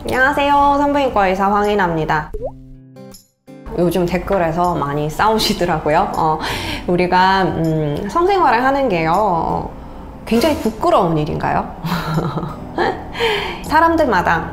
안녕하세요. 산부인과 의사 황인아입니다. 요즘 댓글에서 많이 싸우시더라고요. 우리가 성생활을 하는 게요 굉장히 부끄러운 일인가요? 사람들마다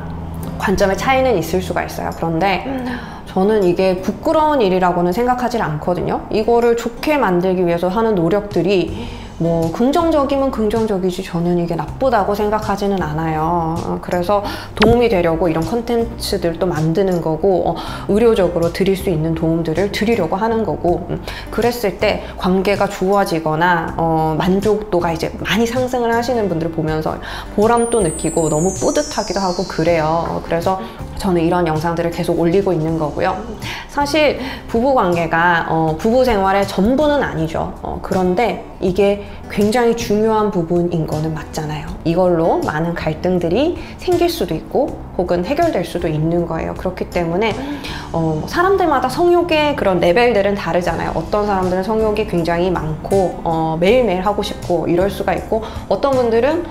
관점의 차이는 있을 수가 있어요. 그런데 저는 이게 부끄러운 일이라고는 생각하지 않거든요. 이거를 좋게 만들기 위해서 하는 노력들이 뭐 긍정적이면 긍정적이지 저는 이게 나쁘다고 생각하지는 않아요. 그래서 도움이 되려고 이런 컨텐츠들도 만드는 거고 의료적으로 드릴 수 있는 도움들을 드리려고 하는 거고 그랬을 때 관계가 좋아지거나 만족도가 이제 많이 상승을 하시는 분들을 보면서 보람도 느끼고 너무 뿌듯하기도 하고 그래요. 그래서 저는 이런 영상들을 계속 올리고 있는 거고요. 사실 부부관계가 부부 생활의 전부는 아니죠. 그런데 이게 굉장히 중요한 부분인 거는 맞잖아요. 이걸로 많은 갈등들이 생길 수도 있고 혹은 해결될 수도 있는 거예요. 그렇기 때문에 사람들마다 성욕의 그런 레벨들은 다르잖아요. 어떤 사람들은 성욕이 굉장히 많고 매일매일 하고 싶고 이럴 수가 있고 어떤 분들은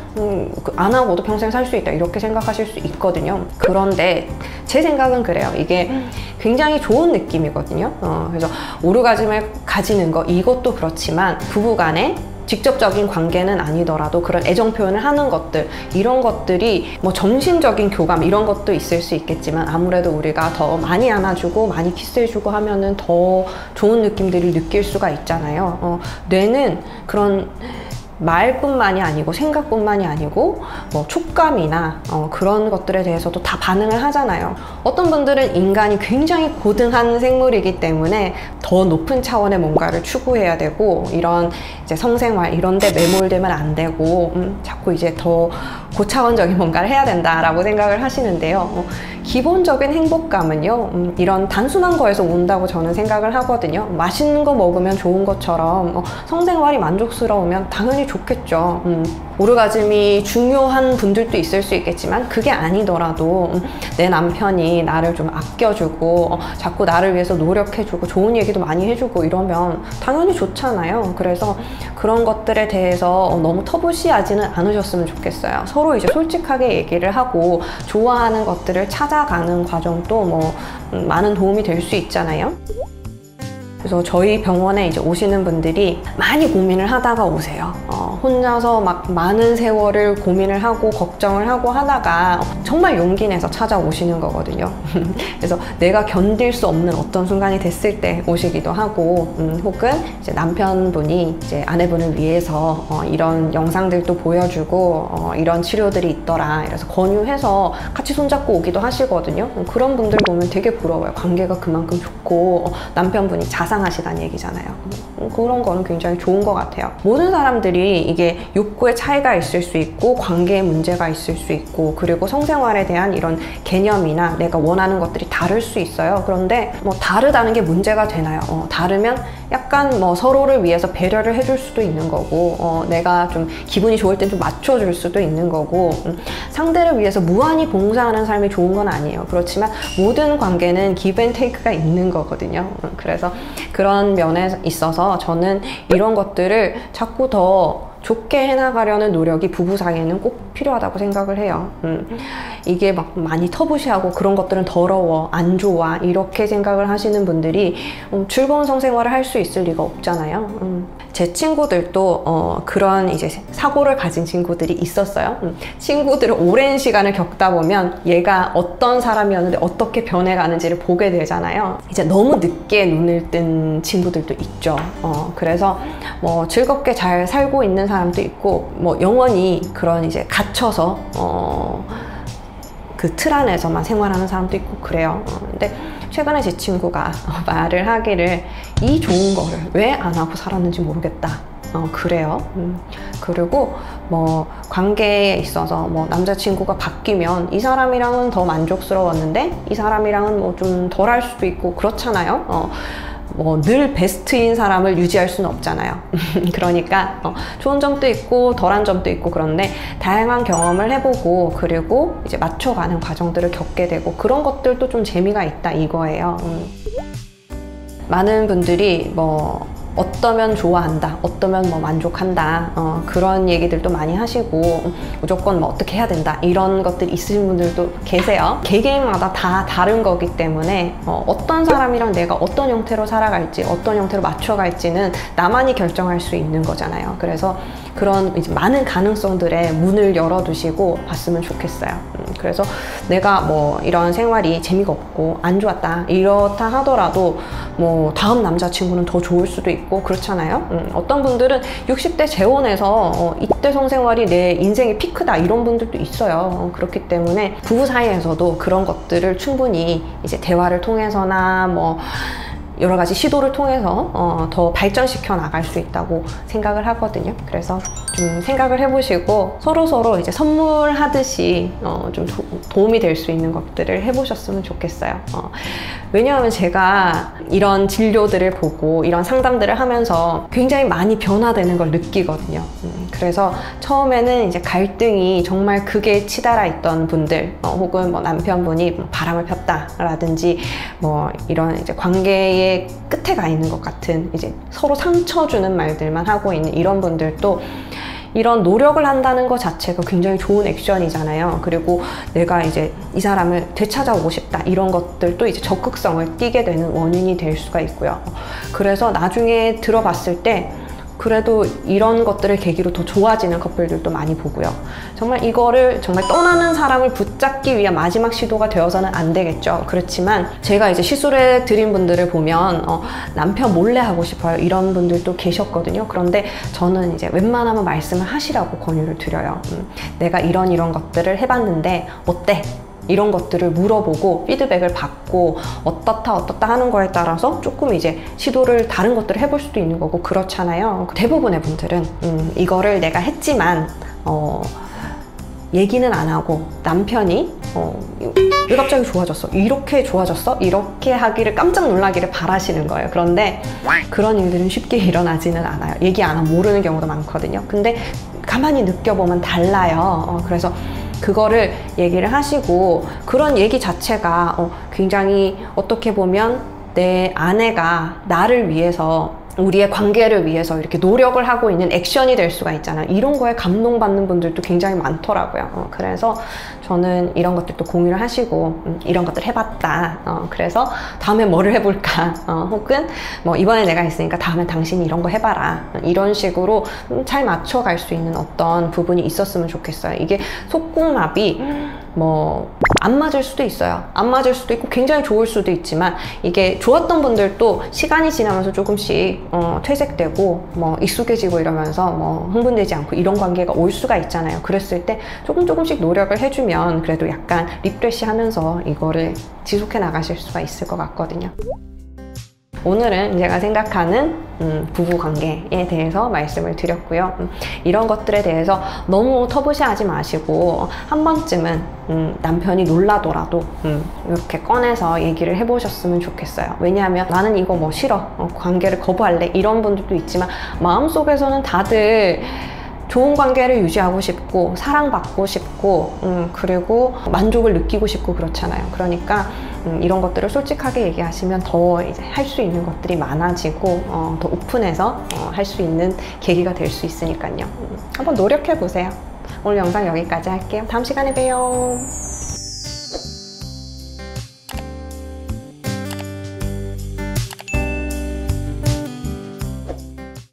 안 하고도 평생 살 수 있다 이렇게 생각하실 수 있거든요. 그런데 제 생각은 그래요. 이게 굉장히 좋은 느낌이거든요. 그래서 오르가즘을 가지는 거 이것도 그렇지만 부부간에 직접적인 관계는 아니더라도 그런 애정 표현을 하는 것들 이런 것들이 뭐 정신적인 교감 이런 것도 있을 수 있겠지만 아무래도 우리가 더 많이 안아주고 많이 키스해주고 하면은 더 좋은 느낌들을 느낄 수가 있잖아요. 뇌는 그런 말뿐만이 아니고 생각뿐만이 아니고 뭐 촉감이나 그런 것들에 대해서도 다 반응을 하잖아요. 어떤 분들은 인간이 굉장히 고등한 생물이기 때문에 더 높은 차원의 뭔가를 추구해야 되고 이런 이제 성생활 이런 데 매몰되면 안 되고 자꾸 이제 더 고차원적인 뭔가를 해야 된다라고 생각을 하시는데요. 기본적인 행복감은요 이런 단순한 거에서 온다고 저는 생각을 하거든요. 맛있는 거 먹으면 좋은 것처럼 성생활이 만족스러우면 당연히 좋겠죠. 오르가즘이 중요한 분들도 있을 수 있겠지만 그게 아니더라도 내 남편이 나를 좀 아껴주고 자꾸 나를 위해서 노력해주고 좋은 얘기도 많이 해주고 이러면 당연히 좋잖아요. 그래서 그런 것들에 대해서 너무 터부시하지는 않으셨으면 좋겠어요. 서로 이제 솔직하게 얘기를 하고 좋아하는 것들을 찾아가는 과정도 뭐 많은 도움이 될 수 있잖아요. 그래서 저희 병원에 이제 오시는 분들이 많이 고민을 하다가 오세요. 혼자서 막 많은 세월을 고민을 하고 걱정을 하고 하다가 정말 용기 내서 찾아오시는 거거든요. 그래서 내가 견딜 수 없는 어떤 순간이 됐을 때 오시기도 하고 혹은 이제 남편분이 이제 아내분을 위해서 이런 영상들도 보여주고 이런 치료들이 있더라 이래서 권유해서 같이 손잡고 오기도 하시거든요. 그런 분들 보면 되게 부러워요. 관계가 그만큼 좋고 남편분이 자상하시다는 얘기잖아요. 그런 거는 굉장히 좋은 것 같아요. 모든 사람들이 이게 욕구의 차이가 있을 수 있고 관계에 문제가 있을 수 있고 그리고 성생활에 대한 이런 개념이나 내가 원하는 것들이 다를 수 있어요. 그런데 뭐 다르다는 게 문제가 되나요? 다르면 약간 뭐 서로를 위해서 배려를 해줄 수도 있는 거고 내가 좀 기분이 좋을 땐 좀 맞춰줄 수도 있는 거고 상대를 위해서 무한히 봉사하는 삶이 좋은 건 아니에요. 그렇지만 모든 관계는 기브 앤 테이크가 있는 거거든요. 그래서 그런 면에 있어서 저는 이런 것들을 자꾸 더 좋게 해나가려는 노력이 부부 사이에는 꼭 필요하다고 생각을 해요. 이게 막 많이 터부시하고 그런 것들은 더러워, 안 좋아 이렇게 생각을 하시는 분들이 즐거운 성생활을 할 수 있을 리가 없잖아요. 제 친구들도 그런 이제 사고를 가진 친구들이 있었어요. 친구들을 오랜 시간을 겪다 보면 얘가 어떤 사람이었는데 어떻게 변해가는지를 보게 되잖아요. 이제 너무 늦게 눈을 뜬 친구들도 있죠. 그래서 뭐 즐겁게 잘 살고 있는 사람도 있고 뭐 영원히 그런 이제 갇혀서 그 틀 안에서만 생활하는 사람도 있고 그래요. 근데 최근에 제 친구가 말을 하기를 이 좋은 거를 왜 안 하고 살았는지 모르겠다. 그래요. 그리고 뭐 관계에 있어서 뭐 남자친구가 바뀌면 이 사람이랑은 더 만족스러웠는데 이 사람이랑은 뭐 좀 덜 할 수도 있고 그렇잖아요. 뭐 늘 베스트인 사람을 유지할 수는 없잖아요. 그러니까 좋은 점도 있고 덜한 점도 있고 그런데 다양한 경험을 해보고 그리고 이제 맞춰가는 과정들을 겪게 되고 그런 것들도 좀 재미가 있다 이거예요. 많은 분들이 뭐 어떠면 좋아한다, 어떠면 뭐 만족한다, 그런 얘기들도 많이 하시고 무조건 뭐 어떻게 해야 된다 이런 것들 있으신 분들도 계세요. 개개인마다 다 다른 거기 때문에 어떤 사람이랑 내가 어떤 형태로 살아갈지, 어떤 형태로 맞춰갈지는 나만이 결정할 수 있는 거잖아요. 그래서 그런 이제 많은 가능성들의 문을 열어두시고 봤으면 좋겠어요. 그래서 내가 뭐 이런 생활이 재미가 없고 안 좋았다 이렇다 하더라도 뭐 다음 남자친구는 더 좋을 수도 있고 그렇잖아요. 어떤 분들은 60대 재혼해서 이때 성생활이 내 인생의 피크다 이런 분들도 있어요. 그렇기 때문에 부부 사이에서도 그런 것들을 충분히 이제 대화를 통해서나 뭐 여러 가지 시도를 통해서 더 발전시켜 나갈 수 있다고 생각을 하거든요. 그래서 좀 생각을 해보시고 서로서로 이제 선물하듯이 좀 도움이 될 수 있는 것들을 해보셨으면 좋겠어요. 왜냐하면 제가 이런 진료들을 보고 이런 상담들을 하면서 굉장히 많이 변화되는 걸 느끼거든요. 그래서 처음에는 이제 갈등이 정말 극에 치달아 있던 분들, 혹은 뭐 남편분이 바람을 폈다라든지 뭐 이런 이제 관계의 끝에 가 있는 것 같은 이제 서로 상처 주는 말들만 하고 있는 이런 분들도 이런 노력을 한다는 것 자체가 굉장히 좋은 액션이잖아요. 그리고 내가 이제 이 사람을 되찾아오고 싶다 이런 것들도 이제 적극성을 띠게 되는 원인이 될 수가 있고요. 그래서 나중에 들어봤을 때 그래도 이런 것들을 계기로 더 좋아지는 커플들도 많이 보고요. 정말 이거를 정말 떠나는 사람을 붙잡기 위한 마지막 시도가 되어서는 안 되겠죠. 그렇지만 제가 이제 시술해 드린 분들을 보면 남편 몰래 하고 싶어요 이런 분들도 계셨거든요. 그런데 저는 이제 웬만하면 말씀을 하시라고 권유를 드려요. 내가 이런 것들을 해봤는데 어때? 이런 것들을 물어보고 피드백을 받고 어떻다 하는 거에 따라서 조금 이제 시도를 다른 것들을 해볼 수도 있는 거고 그렇잖아요. 대부분의 분들은 이거를 내가 했지만 얘기는 안 하고 남편이 왜 갑자기 좋아졌어? 이렇게 좋아졌어? 이렇게 하기를 깜짝 놀라기를 바라시는 거예요. 그런데 그런 일들은 쉽게 일어나지는 않아요. 얘기 안 하면 모르는 경우도 많거든요. 근데 가만히 느껴보면 달라요. 그래서 그거를 얘기를 하시고 그런 얘기 자체가 굉장히 어떻게 보면 내 아내가 나를 위해서 우리의 관계를 위해서 이렇게 노력을 하고 있는 액션이 될 수가 있잖아요. 이런 거에 감동받는 분들도 굉장히 많더라고요. 그래서 저는 이런 것들도 공유를 하시고 이런 것들 해봤다. 그래서 다음에 뭐를 해볼까? 혹은 뭐 이번에 내가 있으니까 다음에 당신이 이런 거 해봐라. 이런 식으로 잘 맞춰갈 수 있는 어떤 부분이 있었으면 좋겠어요. 이게 속궁합이 뭐 안 맞을 수도 있어요. 안 맞을 수도 있고 굉장히 좋을 수도 있지만 이게 좋았던 분들도 시간이 지나면서 조금씩 퇴색되고 뭐 익숙해지고 이러면서 뭐 흥분되지 않고 이런 관계가 올 수가 있잖아요. 그랬을 때 조금씩 노력을 해주면 그래도 약간 리프레시 하면서 이거를 지속해 나가실 수가 있을 것 같거든요. 오늘은 제가 생각하는 부부관계에 대해서 말씀을 드렸고요. 이런 것들에 대해서 너무 터부시하지 마시고 한 번쯤은 남편이 놀라더라도 이렇게 꺼내서 얘기를 해보셨으면 좋겠어요. 왜냐하면 나는 이거 뭐 싫어, 관계를 거부할래 이런 분들도 있지만 마음속에서는 다들 좋은 관계를 유지하고 싶고 사랑받고 싶고 그리고 만족을 느끼고 싶고 그렇잖아요. 그러니까 이런 것들을 솔직하게 얘기하시면 더 이제 할 수 있는 것들이 많아지고 더 오픈해서 할 수 있는 계기가 될 수 있으니까요. 한번 노력해 보세요. 오늘 영상 여기까지 할게요. 다음 시간에 봬요.